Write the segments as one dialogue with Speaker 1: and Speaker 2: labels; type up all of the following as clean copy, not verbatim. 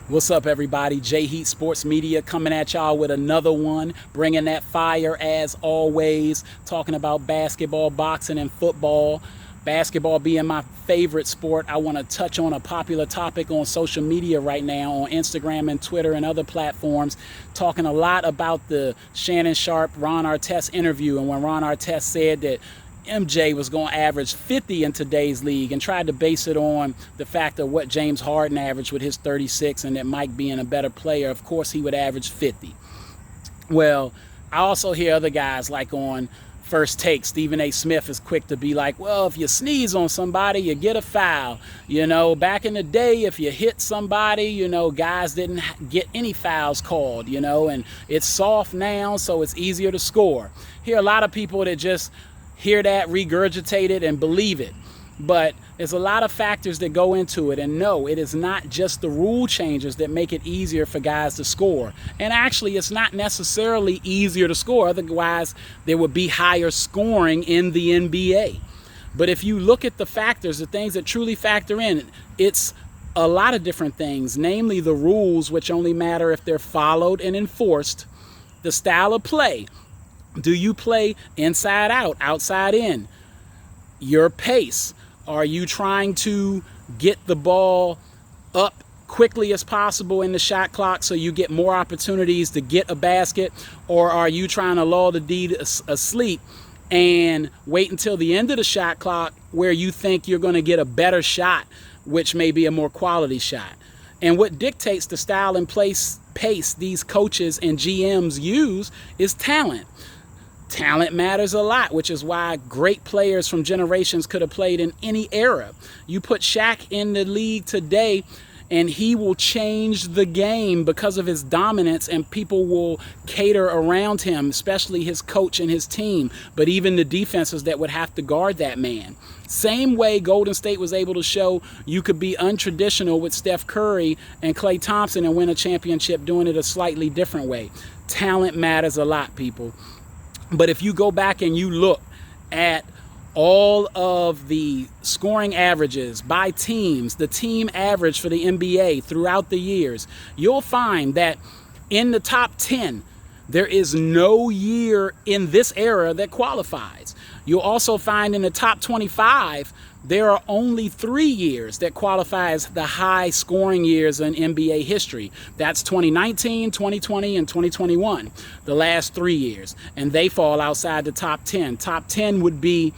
Speaker 1: What's up, everybody? J Heat Sports Media coming at y'all with another one, bringing that fire as always, talking about basketball, boxing, and football. Basketball being my favorite sport, I want to touch on a popular topic on social media right now, on Instagram and Twitter and other platforms, talking a lot about the Shannon Sharpe, Ron Artest interview, and when Ron Artest said that MJ was going to average 50 in today's league and tried to base it on the fact of what James Harden averaged with his 36 and that Mike being a better player, of course he would average 50. Well, I also hear other guys like on First Take, Stephen A. Smith is quick to be like, well, if you sneeze on somebody, you get a foul. You know, back in the day, if you hit somebody, you know, guys didn't get any fouls called, you know, and it's soft now, so it's easier to score. Hear a lot of people that just hear that, regurgitate it, and believe it. But there's a lot of factors that go into it. And no, it is not just the rule changes that make it easier for guys to score. And actually, it's not necessarily easier to score. Otherwise, there would be higher scoring in the NBA. But if you look at the factors, the things that truly factor in, it's a lot of different things, namely the rules, which only matter if they're followed and enforced, the style of play. Do you play inside out, outside in? Your pace. Are you trying to get the ball up quickly as possible in the shot clock so you get more opportunities to get a basket? Or are you trying to lull the D asleep and wait until the end of the shot clock where you think you're going to get a better shot, which may be a more quality shot? And what dictates the style and pace these coaches and GMs use is talent. Talent matters a lot, which is why great players from generations could have played in any era. You put Shaq in the league today, and he will change the game because of his dominance, and people will cater around him, especially his coach and his team, but even the defenses that would have to guard that man. Same way Golden State was able to show you could be untraditional with Steph Curry and Klay Thompson and win a championship doing it a slightly different way. Talent matters a lot, people. But if you go back and you look at all of the scoring averages by teams, the team average for the NBA throughout the years, you'll find that in the top 10, there is no year in this era that qualifies. You'll also find in the top 25, there are only 3 years that qualify as the high scoring years in NBA history. That's 2019, 2020, and 2021, the last 3 years. And they fall outside the top 10. Top 10 would be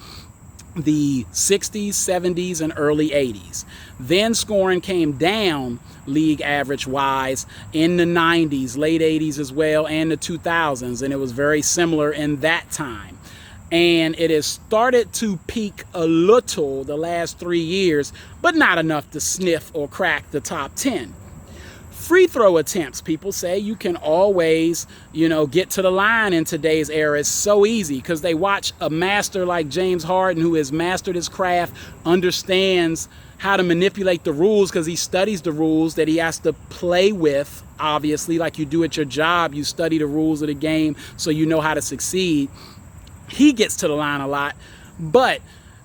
Speaker 1: the 60s, 70s, and early 80s. Then scoring came down league average wise in the 90s, late 80s as well, and the 2000s. And it was very similar in that time. And it has started to peak a little the last 3 years, but not enough to sniff or crack the top 10. Free throw attempts, people say you can always, get to the line in today's era. It's so easy because they watch a master like James Harden, who has mastered his craft, understands how to manipulate the rules because he studies the rules that he has to play with. Obviously, like you do at your job, you study the rules of the game so you know how to succeed. He gets to the line a lot, but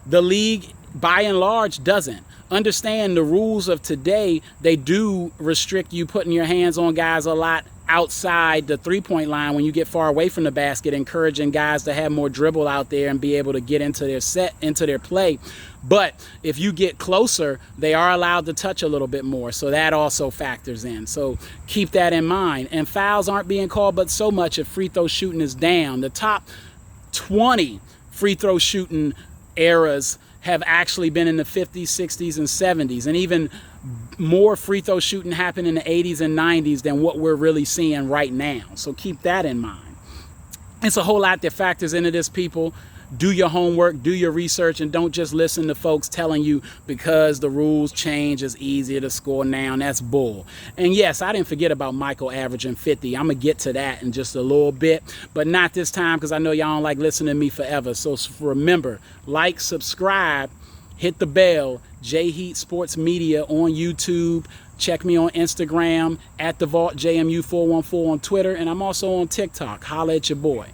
Speaker 1: the league, by and large, doesn't. Understand the rules of today, they do restrict you putting your hands on guys a lot outside the three-point line when you get far away from the basket, encouraging guys to have more dribble out there and be able to get into their play. But if you get closer, they are allowed to touch a little bit more, so that also factors in. So keep that in mind. And fouls aren't being called but so much if free throw shooting is down. The top 20 free throw shooting eras have actually been in the 50s, 60s, and 70s. And even more free throw shooting happened in the 80s and 90s than what we're really seeing right now. So keep that in mind. It's a whole lot that factors into this, people. Do your homework, do your research, and don't just listen to folks telling you because the rules change, it's easier to score now. And that's bull. And yes, I didn't forget about Michael averaging 50. I'm going to get to that in just a little bit, but not this time because I know y'all don't like listening to me forever. So remember, like, subscribe, hit the bell, J Heat Sports Media on YouTube. Check me on Instagram at The Vault JMU414 on Twitter. And I'm also on TikTok. Holla at your boy.